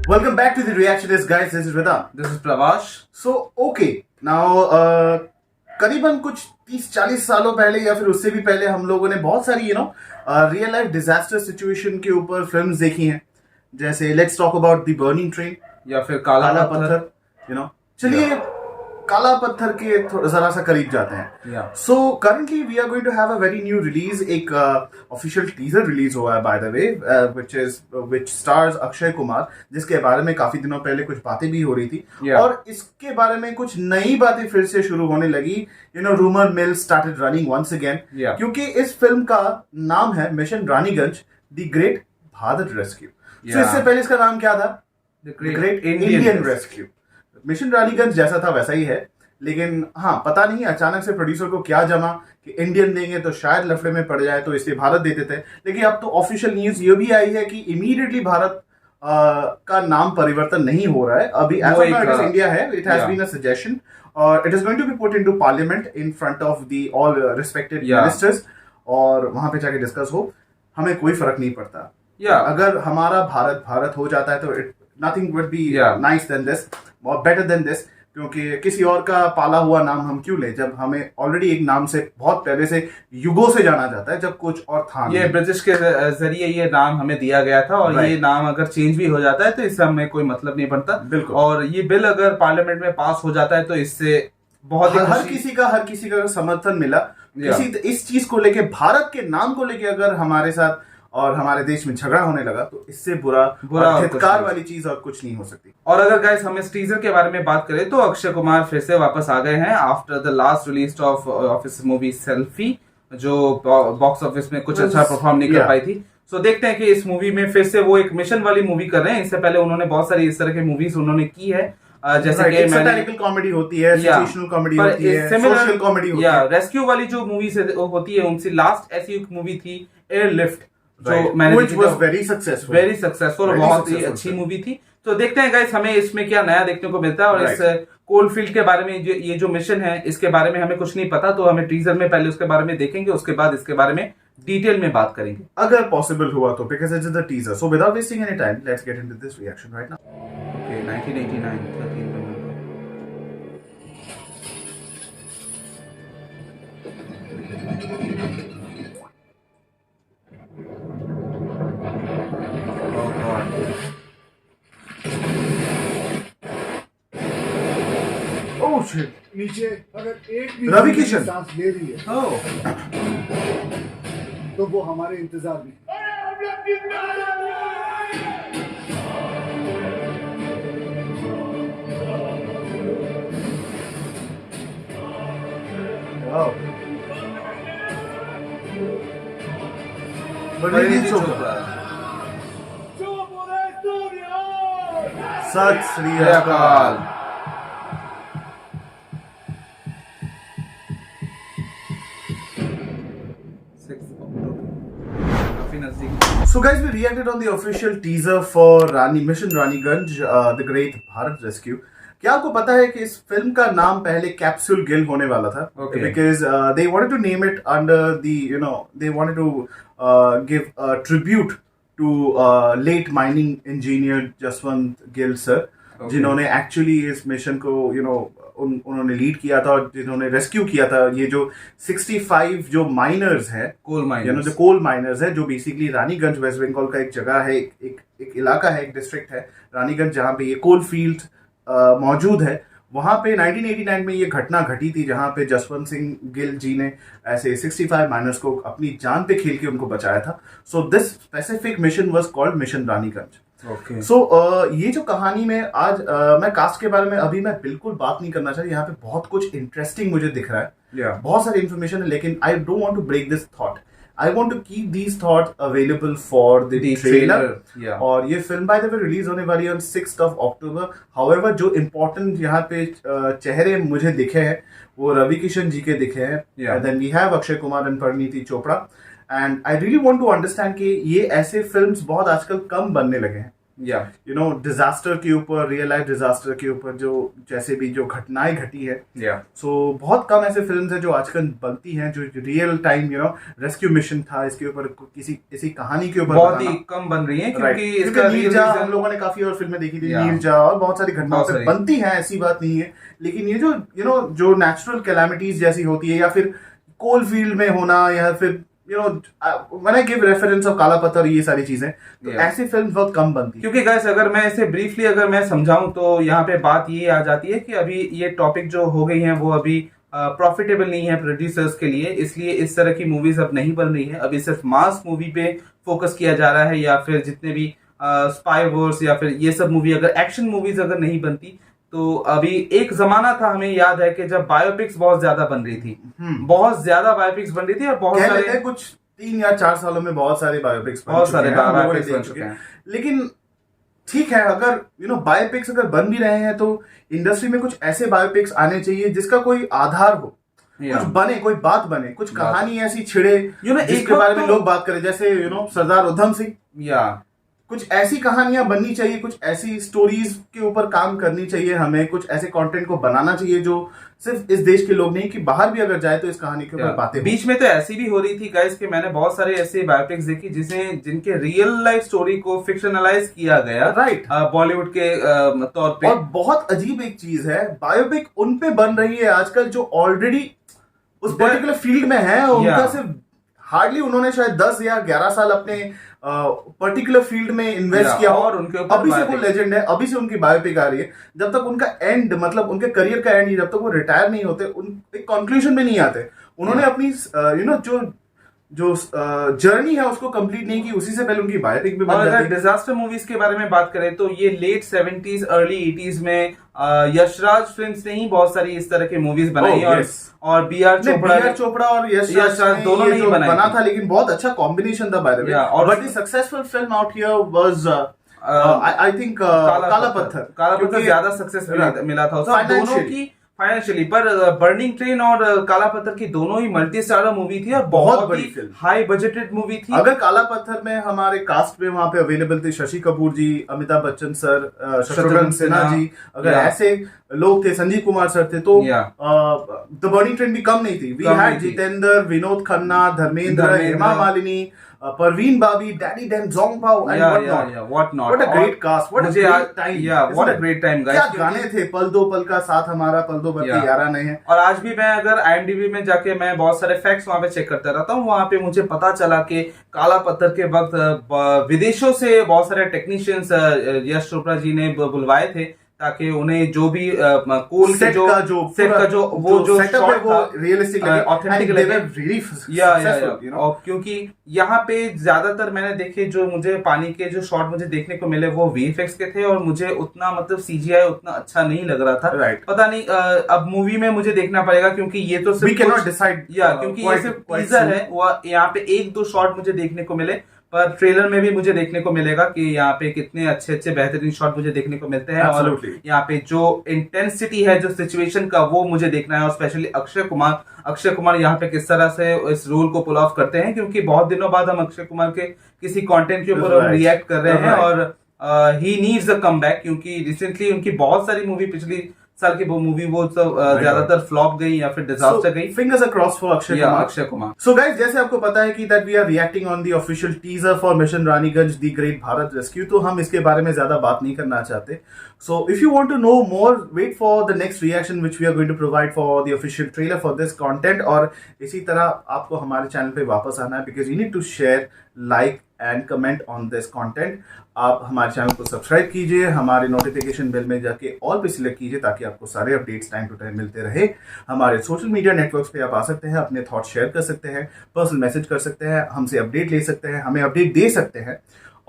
Welcome back to the Reactionist, guys. This is Rida. This is Pravash. So, okay. Now, करीबन कुछ 30-40 सालों पहले या फिर उससे भी पहले हम लोगों ने बहुत सारी रियल लाइफ डिजास्टर सिचुएशन के ऊपर फिल्म्स देखी हैं, जैसे let's talk about the burning train या फिर काला पत्थर। चलिए काला पत्थर के जरा सा करीब जाते हैं। So currently we are going to have a very new release, एक ऑफिशियल टीजर रिलीज हुआ है by the way, which stars Akshay Kumar, जिसके बारे में काफी दिनों पहले कुछ बातें भी हो रही थी और इसके बारे में कुछ नई बातें फिर से शुरू होने लगी। रूमर मिल स्टार्टेड रनिंग वंस अगेन, क्योंकि इस फिल्म का नाम है mission Raniganj the great Bharat rescue. तो इससे पहले इसका नाम क्या था? The great Indian rescue. Mission Raniganj जैसा था वैसा ही है, लेकिन हाँ पता नहीं अचानक से प्रोड्यूसर को क्या जमा कि इंडियन देंगे तो शायद लफड़े में पड़ जाए, तो इसलिए भारत देते थे। लेकिन अब तो ऑफिशियल न्यूज ये भी आई है कि इमीडिएटली भारत का नाम परिवर्तन नहीं हो रहा है अभी। As of now it is India है। It has been a suggestion और it is going to be put into parliament in front of the all respected ministers, और वहां पे जाके डिस्कस हो। हमें कोई फर्क नहीं पड़ता। अगर हमारा भारत हो जाता है तो it nothing would be nice than this और बेटर देन दिस, क्योंकि किसी और का पाला हुआ नाम हम क्यों ले जब हमें ऑलरेडी एक नाम से बहुत पहले से युगों से जाना जाता है, जब कुछ और था। ये ब्रिटिश के जरिए ये नाम हमें दिया गया था और ये नाम अगर चेंज भी हो जाता है तो इससे हमें कोई मतलब नहीं बनता। बिल्कुल। और ये बिल अगर पार्लियामेंट में पास हो जाता है तो इससे बहुत हर किसी का समर्थन मिला। इस चीज को लेके, भारत के नाम को लेके अगर हमारे साथ और हमारे देश में झगड़ा होने लगा तो इससे बुरा धिक्कार वाली चीज और कुछ नहीं हो सकती। और अगर गाइस हम इस टीजर के बारे में बात करें तो अक्षय कुमार फिर से वापस आ गए हैं after the last release of his movie selfie, जो बॉक्स ऑफिस में कुछ अच्छा परफॉर्म नहीं कर पाई थी। सो देखते हैं कि इस मूवी में फिर से वो एक मिशन वाली मूवी कर रहे हैं। इससे पहले उन्होंने बहुत सारी इस तरह की मूवीज उन्होंने की है, जैसे कि सैटिरिकल कॉमेडी होती है, सिचुएशनल कॉमेडी होती है, सोशल कॉमेडी होती है, रेस्क्यू वाली जो मूवीज होती है उनसे लास्ट ऐसी एक मूवी थी एयरलिफ्ट, जो which was very successful, बहुत ही अच्छी मूवी थी। तो देखते हैं गाइस हमें इसमें क्या नया देखने को मिलता है। और इस कोल फील्ड के बारे में ये जो मिशन है इसके बारे में हमें कुछ नहीं पता, तो हमें टीजर में पहले उसके बारे में देखेंगे, उसके बाद इसके बारे में डिटेल में बात करेंगे अगर पॉसिबल हुआ तो, because it's the teaser. So without wasting any time, let's get into this reaction right now. Okay, 1989, 13 November. Oh shit. नीचे अगर एक भी रवि किशन सांस ले रही है तो वो हमारे इंतजार में। परिणीति चोपड़ा। सत श्री अकाल। So guys, we reacted on the official teaser for Mission Raniganj, the Great Bharat Rescue. क्या आपको पता है कि इस फिल्म का नाम पहले कैप्सूल गिल होने वाला था? Because they wanted to name it under the, they wanted to give a tribute to late mining engineer Jaswant Gill sir, जिन्होंने एक्चुअली इस मिशन को उन्होंने लीड किया था और जिन्होंने रेस्क्यू किया था ये जो 65 जो माइनर्स हैं, जो कोल माइनर्स हैं, जो बेसिकली रानीगंज वेस्ट बंगाल का एक जगह है, एक इलाका है, एक डिस्ट्रिक्ट है रानीगंज, जहाँ पे ये कोल फील्ड मौजूद है। वहां पे 1989 में ये घटना घटी थी जहां पे जसवंत सिंह गिल जी ने ऐसे 65 माइनर्स को अपनी जान पे खेल के उनको बचाया था। So this specific mission was called mission Raniganj. ये जो कहानी में आज मैं कास्ट के बारे में अभी मैं बिल्कुल बात नहीं करना चाहता। यहाँ पे बहुत कुछ इंटरेस्टिंग मुझे दिख रहा है, बहुत सारी इंफॉर्मेशन है, लेकिन I don't want to break this thought. I want to keep these thoughts available for the trailer. और ये film by the way release होने वाली है on 6th of October। However जो इम्पोर्टेंट यहाँ पे चेहरे मुझे दिखे हैं वो रवि किशन जी के दिखे हैं, then we have Akshay Kumar and Parineeti Chopra. And I really want to understand कि ये ऐसे फिल्म्स बहुत आजकल कम बनने लगे हैं। या यू नो डिजास्टर के ऊपर, रियल लाइफ डिजास्टर के ऊपर जो जैसे भी जो घटनाएं घटी है, या सो बहुत कम ऐसे फिल्म्स हैं जो आजकल बनती हैं जो real time you know rescue mission था इसके ऊपर किसी इसी कहानी के ऊपर बहुत ही कम बन रही है क्योंकि इसका नीरजा हम लोगों ने काफी और फिल्में देखी थी, नीरजा और बहुत सारी घटनाओं से बनती हैं, ऐसी बात नहीं है। लेकिन ये जो यू नो जो नेचुरल कैलामिटीज जैसी होती है या फिर कोल फील्ड में होना या फिर you know when I give reference of काला पत्थर, ये सारी चीजें तो ऐसी फिल्म बहुत कम बनती। क्योंकि गाइस अगर मैं इसे ब्रीफली अगर मैं समझाऊं तो यहाँ पे बात ये आ जाती है कि अभी ये टॉपिक जो हो गई है वो अभी प्रॉफिटेबल नहीं है प्रोड्यूसर्स के लिए, इसलिए इस तरह की मूवीज अब नहीं बन रही है। अभी सिर्फ मास मूवी पे फोकस किया जा रहा है या फिर जितने भी स्पाई वॉर्स या फिर ये सब मूवी, अगर एक्शन मूवीज अगर नहीं बनती तो अभी एक जमाना था, हमें याद है कि जब बायोपिक्स बहुत ज्यादा बन रही थी, बहुत ज्यादा बायोपिक्स बन रही थी और बहुत सारे कुछ 3 या 4 सालों में बहुत सारे बायोपिक्स बन चुके हैं। लेकिन ठीक है, अगर यू नो बायोपिक्स अगर बन भी रहे हैं तो इंडस्ट्री में कुछ ऐसे बायोपिक्स आने चाहिए जिसका कोई आधार हो, कुछ बने, कोई बात बने, कुछ कहानी ऐसी छिड़े यू नो जिसके बारे में लोग बात करें, जैसे यू नो सरदार उधम सिंह, या कुछ ऐसी कहानियां बननी चाहिए, कुछ ऐसी स्टोरीज के ऊपर काम करनी चाहिए, हमें कुछ ऐसे कंटेंट को बनाना चाहिए जो सिर्फ इस देश के लोग नहीं कि बाहर भी अगर जाए तो इस कहानी के ऊपर बातें। बीच में तो ऐसी भी हो रही थी गाइस कि मैंने बहुत सारे ऐसे बायोपिक्स देखी जिनके रियल लाइफ स्टोरी को फिक्शनलाइज किया गया, राइट, बॉलीवुड के तौर पे। और बहुत अजीब एक चीज है, बायोपिक उन पे बन रही है आजकल जो ऑलरेडी उस पर्टिकुलर फील्ड में है, उनका सिर्फ हार्डली उन्होंने शायद 10 या 11 साल अपने पर्टिकुलर फील्ड में इन्वेस्ट किया और उनके अभी से वो लेजेंड है, अभी से उनकी बायोपिक आ रही है। जब तक उनका एंड मतलब उनके करियर का एंड, जब तक वो रिटायर नहीं होते, एक कंक्लूजन में नहीं आते, उन्होंने अपनी यू नो जो जर्नी है उसको कंप्लीट नहीं की, उसी से पहले उनकी बायोपिक भी बन जाती है। अगर डिजास्टर मूवीज के बारे में बात करें तो ये लेट 70s अर्ली 80s में यशराज फिल्म्स ने ही बहुत सारी इस तरह की मूवीज बनाई और बी आर चोपड़ा और यशराज दोनों ने ही बना था, लेकिन बहुत अच्छा कॉम्बिनेशन था bye the way. But the successful film out here was I think काला पत्थर ज्यादा सक्सेस मिला था उसको दोनों की फाइनेंशियली, पर बर्निंग ट्रेन और काला पत्थर की दोनों ही मल्टी स्टारर मूवी थी और बहुत बड़ी फिल्म, हाई बजटेड मूवी थी। अगर काला पत्थर में हमारे कास्ट में वहां पे अवेलेबल थे शशि कपूर जी, अमिताभ बच्चन सर, शत्रुघ्न सिन्हा जी, अगर ऐसे लोग थे, संजीव कुमार सर थे, तो द बर्निंग ट्रेन भी कम नहीं थी। We had Jeetendra, Vinod Khanna, Dharmendra, Hema Malini, Parveen Babi, Danny Denzongpa and what not. What a great cast, what a great time, what a great time guys. क्या गाने थे, पल दो पल का साथ हमारा, पल दो पल की याराना है। और आज भी मैं अगर IMDb में जाके मैं बहुत सारे फैक्ट्स वहां पे चेक करता रहता हूँ, वहां पे मुझे पता चला कि काला पत्थर के वक्त विदेशों से बहुत सारे टेक्नीशियंस यश चोपड़ा जी ने बुलवाए थे ताकि उन्हें जो भी कोल सेट का जो शॉट है वो रियलिस्टिक लगे, ऑथेंटिक लगे। और क्योंकि यहाँ पे ज्यादातर मैंने देखे जो मुझे पानी के जो शॉट मुझे देखने को मिले वो VFX के थे और मुझे उतना मतलब CGI उतना अच्छा नहीं लग रहा था। पता नहीं अब मूवी में मुझे देखना पड़ेगा क्योंकि ये तो सिर्फ क्योंकि ये सिर्फ टीजर है। वो यहाँ पे 1-2 शॉट मुझे देखने को मिले, पर ट्रेलर में भी मुझे देखने को मिलेगा कि यहाँ पे कितने अच्छे अच्छे बेहतरीन शॉट मुझे देखने को मिलते हैं। और यहाँ पे जो इंटेंसिटी है जो सिचुएशन का वो मुझे देखना है, और स्पेशली अक्षय कुमार यहाँ पे किस तरह से इस रोल को पुल ऑफ करते हैं, क्योंकि बहुत दिनों बाद हम अक्षय कुमार के किसी कंटेंट के ऊपर रिएक्ट कर रहे हैं और ही नीड्स अ कमबैक, क्योंकि रिसेंटली उनकी बहुत सारी मूवी पिछली साल की वो मूवी वो सब ज्यादातर फ्लॉप गई या फिर डिजास्टर गई। Fingers across for Akshay Kumar. So guys, जैसे आपको पता है कि that we are reacting on the official teaser for mission Raniganj the great Bharat rescue, तो हम इसके बारे में ज्यादा बात नहीं करना चाहते। So if you want to know more, wait for the next reaction which we are going to provide for the official trailer for this content. और इसी तरह आपको हमारे चैनल पे वापस आना है, because you need to share, like and comment on this content. आप हमारे चैनल को सब्सक्राइब कीजिए, हमारे नोटिफिकेशन बेल में जाके ऑल पे सिलेक्ट कीजिए ताकि आपको सारे अपडेट्स टाइम टू टाइम मिलते रहे। हमारे सोशल मीडिया नेटवर्क्स पे आप आ सकते हैं, अपने थॉट शेयर कर सकते हैं, पर्सनल मैसेज कर सकते हैं, हमसे अपडेट ले सकते हैं, हमें अपडेट दे सकते हैं,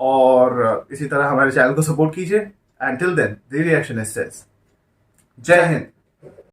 और इसी तरह हमारे चैनल को सपोर्ट कीजिए। And till then the reaction is says, Jai Hind.